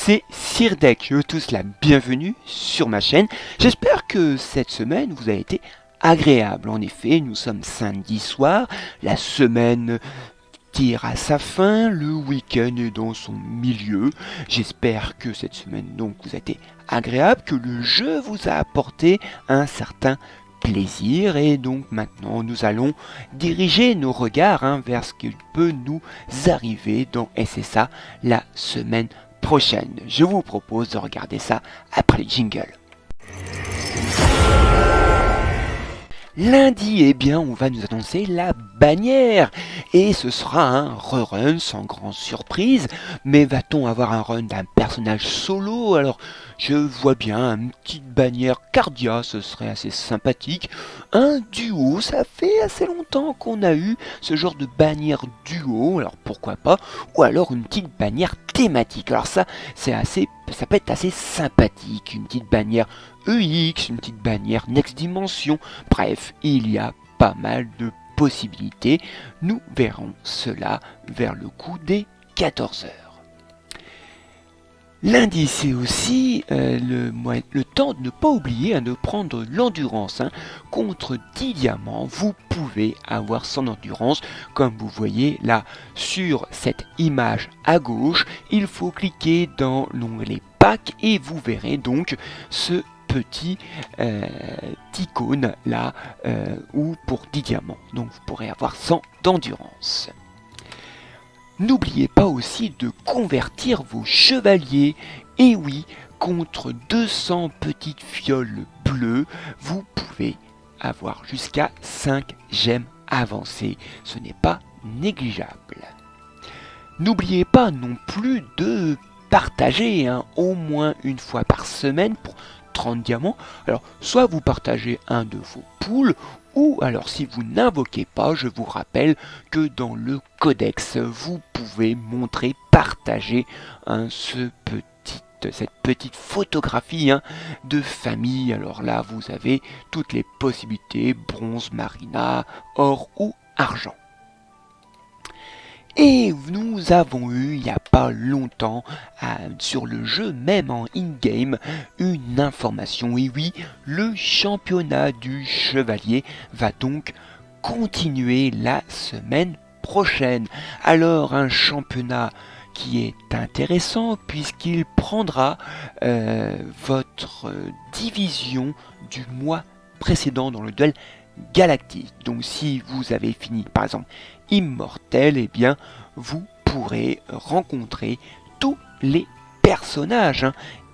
c'est Sirdek, je veux tous la bienvenue sur ma chaîne. J'espère que cette semaine vous a été agréable. En effet, nous sommes samedi soir, la semaine tire à sa fin, le week-end est dans son milieu. J'espère que cette semaine donc vous a été agréable, que le jeu vous a apporté un certain plaisir, et donc maintenant nous allons diriger nos regards vers ce qui peut nous arriver dans SSA la semaine prochaine. Je vous propose de regarder ça après le jingle. Lundi, on va nous annoncer la bannière, et ce sera un rerun sans grande surprise. Mais va-t-on avoir un run d'un personnage solo? Alors, je vois bien une petite bannière Cardia, ce serait assez sympathique. Un duo, ça fait assez longtemps qu'on a eu ce genre de bannière duo, alors pourquoi pas? Ou alors une petite bannière thématique. Alors ça peut être assez sympathique, une petite bannière EX, une petite bannière Next Dimension. Bref, il y a pas mal de possibilités. Nous verrons cela vers le coup des 14 heures. Lundi, c'est aussi le temps de ne pas oublier de prendre l'endurance. Contre 10 diamants, vous pouvez avoir son endurance. Comme vous voyez là sur cette image à gauche, il faut cliquer dans l'onglet pack et vous verrez donc ce petit icône là ou pour 10 diamants. Donc vous pourrez avoir 100 d'endurance. N'oubliez pas aussi de convertir vos chevaliers. Et oui, contre 200 petites fioles bleues, vous pouvez avoir jusqu'à 5 gemmes avancées. Ce n'est pas négligeable. N'oubliez pas non plus de partager au moins une fois par semaine pour 30 diamants. Alors, soit vous partagez un de vos pools, ou alors si vous n'invoquez pas, je vous rappelle que dans le codex, vous pouvez montrer, partager cette petite photographie de famille. Alors là, vous avez toutes les possibilités, bronze, marina, or ou argent. Et nous avons eu, il n'y a pas longtemps, sur le jeu, même en in-game, une information. Et oui, le championnat du chevalier va donc continuer la semaine prochaine. Alors, un championnat qui est intéressant puisqu'il prendra votre division du mois précédent dans le duel galactique. Donc si vous avez fini par exemple immortel, vous pourrez rencontrer tous les personnages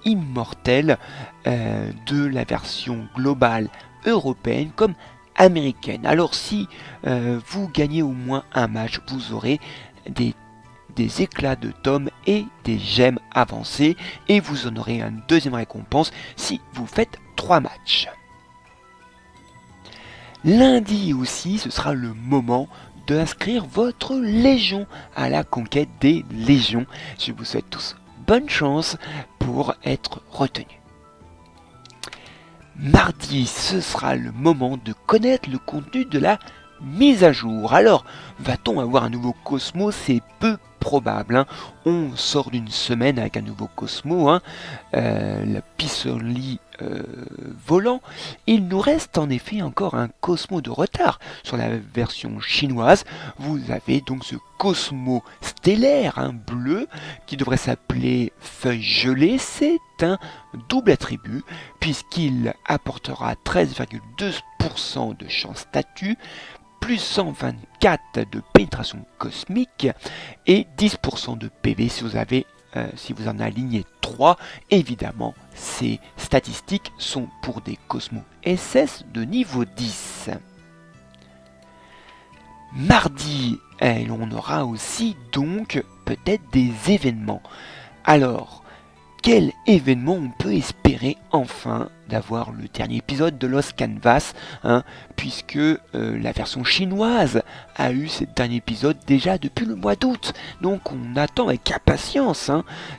immortels de la version globale européenne comme américaine. Alors si vous gagnez au moins un match, vous aurez des éclats de tomes et des gemmes avancées, et vous en aurez une deuxième récompense si vous faites 3 matchs. Lundi aussi, ce sera le moment d'inscrire votre légion à la conquête des légions. Je vous souhaite tous bonne chance pour être retenus. Mardi, ce sera le moment de connaître le contenu de la mise à jour. Alors, va-t-on avoir un nouveau Cosmo? C'est peu probable. On sort d'une semaine avec un nouveau Cosmo, le pissenlit volant. Il nous reste en effet encore un Cosmo de retard sur la version chinoise. Vous avez donc ce Cosmo stellaire, bleu, qui devrait s'appeler feuille gelée. C'est un double attribut puisqu'il apportera 13,2% de chance statut, plus 124 de pénétration cosmique et 10% de PV si vous en alignez 3. Évidemment, ces statistiques sont pour des Cosmos SS de niveau 10. Mardi, on aura aussi donc peut-être des événements. Alors, quel événement on peut espérer enfin d'avoir le dernier épisode de Lost Canvas, puisque la version chinoise a eu ce dernier épisode déjà depuis le mois d'août. Donc on attend avec impatience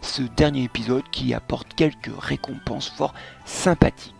ce dernier épisode qui apporte quelques récompenses fort sympathiques.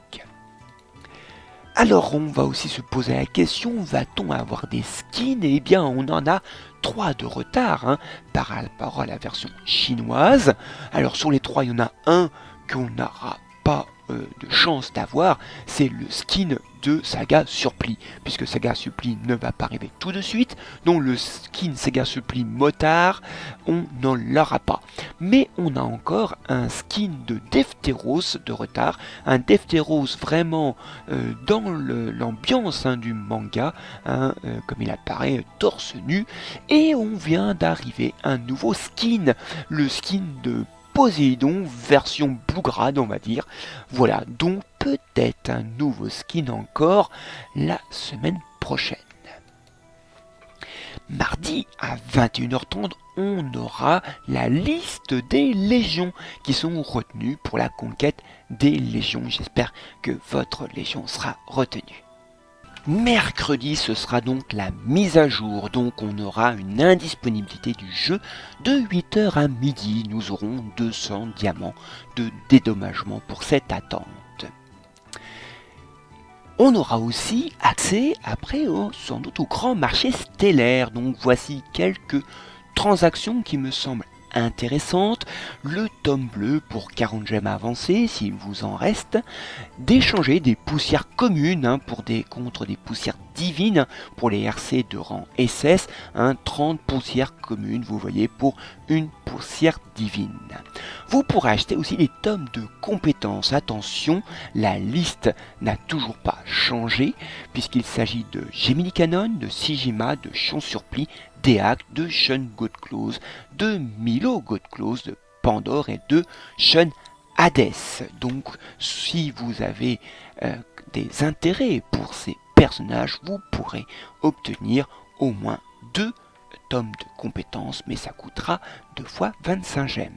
Alors on va aussi se poser la question, va-t-on avoir des skins? On en a 3 de retard par rapport à la version chinoise. Alors sur les 3, il y en a un qu'on n'aura pas de chance d'avoir, c'est le skin de Saga Surplis, puisque Saga Surplis ne va pas arriver tout de suite, donc le skin Saga Surplis Motard, on n'en l'aura pas. Mais on a encore un skin de Defteros de retard, un Defteros vraiment dans l'ambiance du manga, comme il apparaît torse nu, et on vient d'arriver un nouveau skin, le skin de Poséidon version Bluegrade, on va dire. Voilà, donc peut-être un nouveau skin encore la semaine prochaine. Mardi à 21h30, on aura la liste des légions qui sont retenues pour la conquête des légions. J'espère que votre légion sera retenue. Mercredi, ce sera donc la mise à jour, donc on aura une indisponibilité du jeu de 8h à midi. Nous aurons 200 diamants de dédommagement pour cette attente. On aura aussi accès après sans doute au grand marché stellaire, donc voici quelques transactions qui me semblent intéressantes. Le tome bleu pour 40 gemmes avancées s'il vous en reste, d'échanger des poussières communes contre des poussières divines pour les RC de rang SS, 30 poussières communes, vous voyez, pour une poussière divine. Vous pourrez acheter aussi les tomes de compétences. Attention, la liste n'a toujours pas changé puisqu'il s'agit de Gemini Canon, de Sijima, de Chion Surplis, d'Eac, de Shun Godclose, de Milo Godclose, de Pandore et de Shun Hades. Donc si vous avez des intérêts pour ces personnages, vous pourrez obtenir au moins 2 tomes de compétences, mais ça coûtera 2 fois 25 gemmes.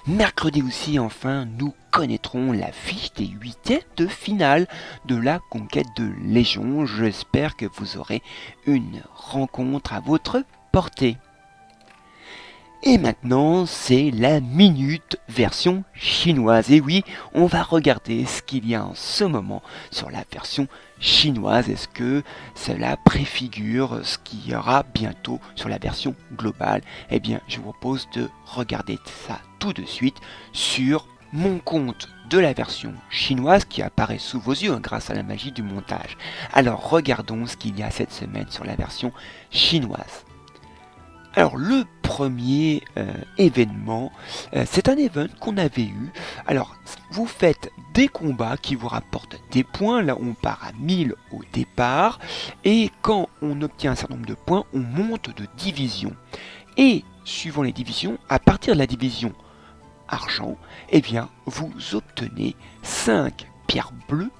Mercredi aussi, enfin, nous connaîtrons la fiche des 8e de finale de la conquête de Légion. J'espère que vous aurez une rencontre à votre portée. Et maintenant, c'est la minute version chinoise. Et oui, on va regarder ce qu'il y a en ce moment sur la version chinoise. Est-ce que cela préfigure ce qu'il y aura bientôt sur la version globale? Eh bien, je vous propose de regarder ça tout de suite sur mon compte de la version chinoise qui apparaît sous vos yeux grâce à la magie du montage. Alors, regardons ce qu'il y a cette semaine sur la version chinoise. Alors le premier événement, c'est un event qu'on avait eu. Alors vous faites des combats qui vous rapportent des points. Là on part à 1000 au départ. Et quand on obtient un certain nombre de points, on monte de division. Et suivant les divisions, à partir de la division argent, eh bien vous obtenez 5 pierres bleues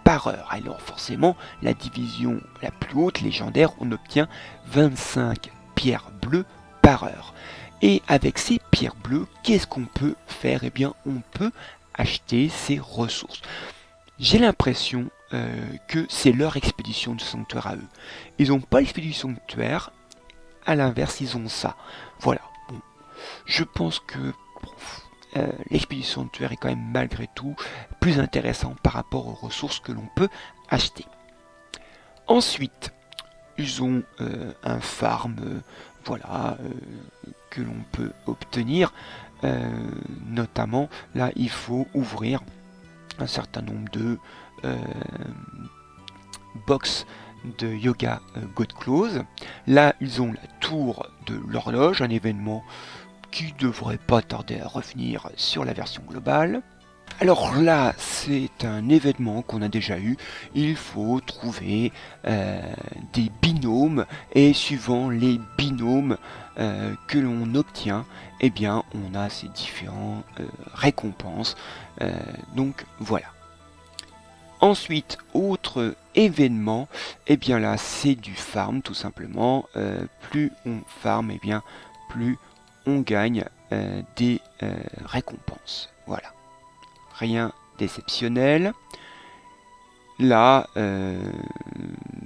par heure. Alors forcément, la division la plus haute, légendaire, on obtient 25 pierres bleues par heure. Et avec ces pierres bleues, qu'est-ce qu'on peut faire? Eh bien, on peut acheter ces ressources. J'ai l'impression que c'est leur expédition de sanctuaire à eux. Ils n'ont pas l'expédition de sanctuaire, à l'inverse, ils ont ça. Voilà. Bon. Je pense que l'expédition de sanctuaire est quand même malgré tout plus intéressant par rapport aux ressources que l'on peut acheter. Ensuite, ils ont un farm que l'on peut obtenir. Notamment, là, il faut ouvrir un certain nombre de box de Yoga Godclose. Là, ils ont la tour de l'horloge, un événement qui devrait pas tarder à revenir sur la version globale. Alors là, c'est un événement qu'on a déjà eu. Il faut trouver des binômes et suivant les binômes que l'on obtient, eh bien, on a ces différentes récompenses. Donc voilà. Ensuite, autre événement, eh bien là, c'est du farm tout simplement. Plus on farm, eh bien, plus on gagne des récompenses. Voilà. Rien d'exceptionnel. Là,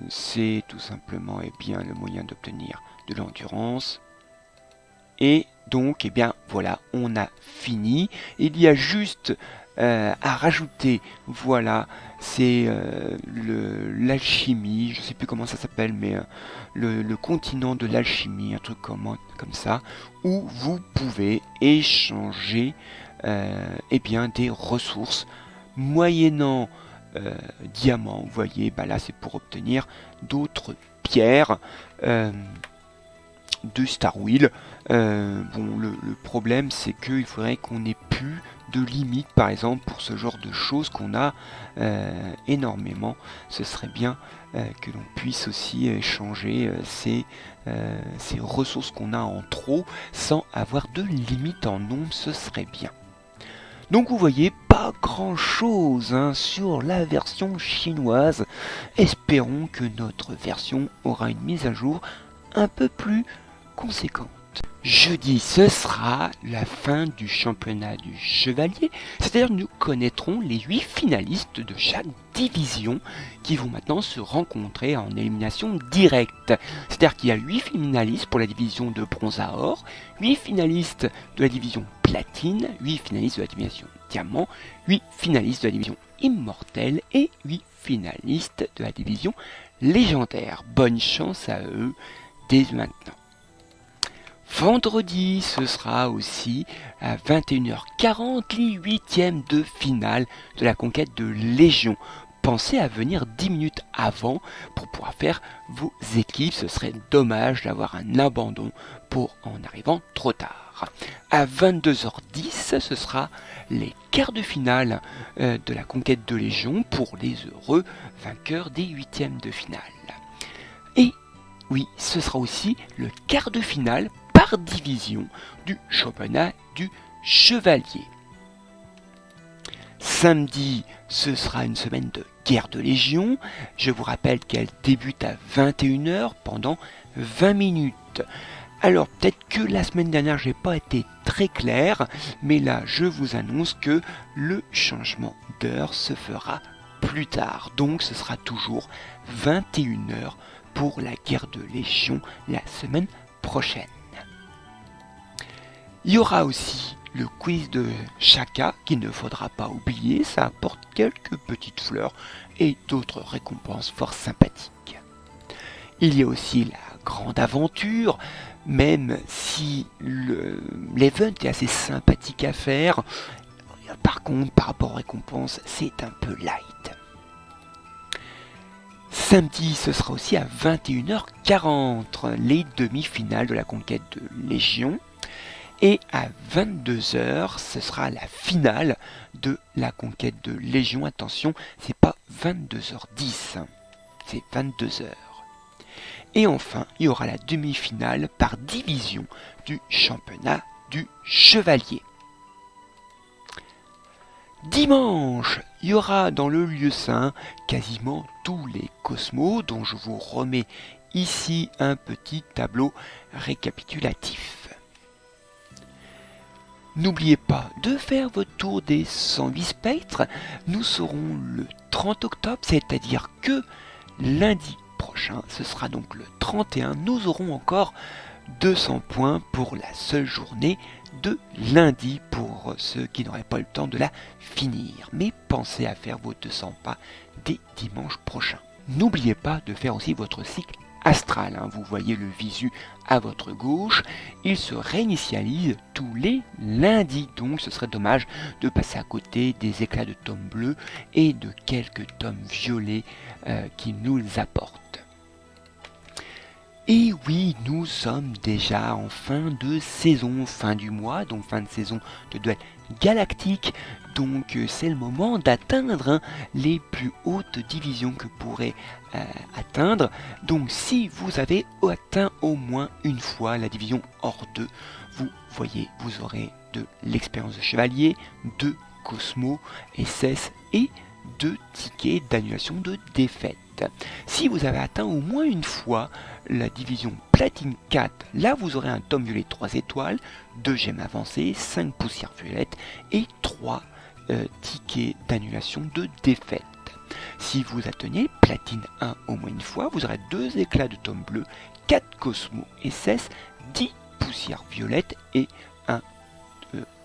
c'est tout simplement bien, le moyen d'obtenir de l'endurance. Et donc, voilà, on a fini. Il y a juste à rajouter. Voilà, c'est l'alchimie, je sais plus comment ça s'appelle, mais le continent de l'alchimie, un truc comme ça, où vous pouvez échanger eh bien, des ressources moyennant diamants. Vous voyez, bah là c'est pour obtenir d'autres pierres de Star Wheel. Bon, le problème c'est qu'il faudrait qu'on ait plus de limites, par exemple, pour ce genre de choses qu'on a énormément. Ce serait bien que l'on puisse aussi échanger ces ressources qu'on a en trop sans avoir de limite en nombre, ce serait bien. Donc vous voyez, pas grand chose sur la version chinoise. Espérons que notre version aura une mise à jour un peu plus conséquente. Jeudi, ce sera la fin du championnat du chevalier, c'est-à-dire nous connaîtrons les 8 finalistes de chaque division qui vont maintenant se rencontrer en élimination directe. C'est-à-dire qu'il y a 8 finalistes pour la division de bronze à or, 8 finalistes de la division platine, 8 finalistes de la division diamant, 8 finalistes de la division immortelle et 8 finalistes de la division légendaire. Bonne chance à eux dès maintenant. Vendredi, ce sera aussi à 21h40 les 8e de finale de la conquête de Légion. Pensez à venir 10 minutes avant pour pouvoir faire vos équipes. Ce serait dommage d'avoir un abandon en arrivant trop tard. À 22h10, ce sera les quarts de finale de la conquête de Légion pour les heureux vainqueurs des 8e de finale. Et oui, ce sera aussi le quart de finale par division du championnat du chevalier. Samedi, ce sera une semaine de guerre de Légion. Je vous rappelle qu'elle débute à 21h pendant 20 minutes. Alors peut-être que la semaine dernière j'ai pas été très clair, mais là je vous annonce que le changement d'heure se fera plus tard. Donc ce sera toujours 21h pour la guerre de Légion la semaine prochaine. Il y aura aussi le quiz de Chaka qu'il ne faudra pas oublier, ça apporte quelques petites fleurs et d'autres récompenses fort sympathiques. Il y a aussi la grande aventure, même si l'event est assez sympathique à faire, par contre par rapport aux récompenses c'est un peu light. Samedi, ce sera aussi à 21h40 les demi-finales de la conquête de Légion. Et à 22h, ce sera la finale de la conquête de Légion. Attention, c'est pas 22h10, c'est 22h. Et enfin, il y aura la demi-finale par division du championnat du chevalier. Dimanche, il y aura dans le lieu saint quasiment tous les cosmos dont je vous remets ici un petit tableau récapitulatif. N'oubliez pas de faire votre tour des 108 spectres. Nous serons le 30 octobre, c'est-à-dire que lundi prochain, ce sera donc le 31, nous aurons encore 200 points pour la seule journée de lundi pour ceux qui n'auraient pas eu le temps de la finir. Mais pensez à faire vos 200 pas dès dimanche prochain. N'oubliez pas de faire aussi votre cycle astral. Vous voyez le visu à votre gauche. Il se réinitialise tous les lundis. Donc ce serait dommage de passer à côté des éclats de tomes bleus et de quelques tomes violets qui nous apportent. Et oui, nous sommes déjà en fin de saison, fin du mois, donc fin de saison de duel galactique. Donc c'est le moment d'atteindre les plus hautes divisions que pourrait atteindre. Donc si vous avez atteint au moins une fois la division hors 2, vous voyez, vous aurez de l'expérience de chevalier, de Cosmo, SS et 2 tickets d'annulation de défaite. Si vous avez atteint au moins une fois la division Platine 4, là vous aurez un tome violet 3 étoiles, 2 gemmes avancées, 5 poussières violettes et 3 tickets d'annulation de défaite. Si vous atteignez Platine 1 au moins une fois, vous aurez 2 éclats de tome bleu, 4 Cosmo SS, 10 poussières violettes et un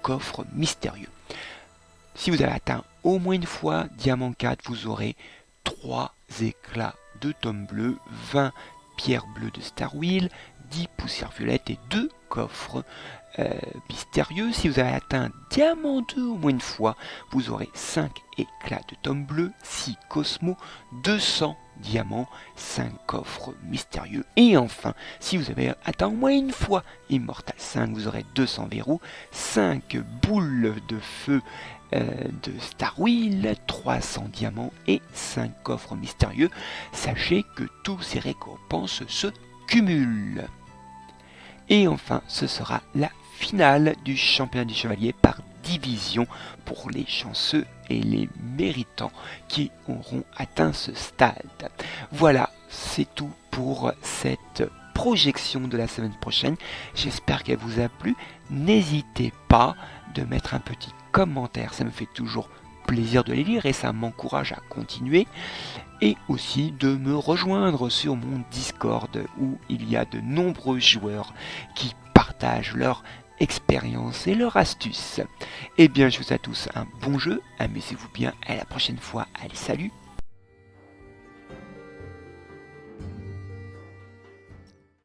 coffre mystérieux. Si vous avez atteint au moins une fois diamant 4, vous aurez 3 éclats de tome bleu, 20 pierres bleues de Star Wheel, 10 poussières violettes et 2 coffres mystérieux. Si vous avez atteint diamant 2 au moins une fois, vous aurez 5 éclats de tome bleu, 6 cosmos, 200 diamants, 5 coffres mystérieux. Et enfin, si vous avez atteint au moins une fois Immortal 5, vous aurez 200 verrous, 5 boules de feu de Star Wheel, 300 diamants et 5 coffres mystérieux. Sachez que tous ces récompenses se cumulent. Et enfin, ce sera la finale du championnat du chevalier par division pour les chanceux et les méritants qui auront atteint ce stade. Voilà, c'est tout pour cette projection de la semaine prochaine. J'espère qu'elle vous a plu. N'hésitez pas de mettre un petit commentaire, ça me fait toujours plaisir de les lire et ça m'encourage à continuer. Et aussi de me rejoindre sur mon Discord où il y a de nombreux joueurs qui partagent leur expérience et leurs astuces. Eh bien, je vous souhaite à tous un bon jeu, amusez-vous bien, à la prochaine fois, allez salut!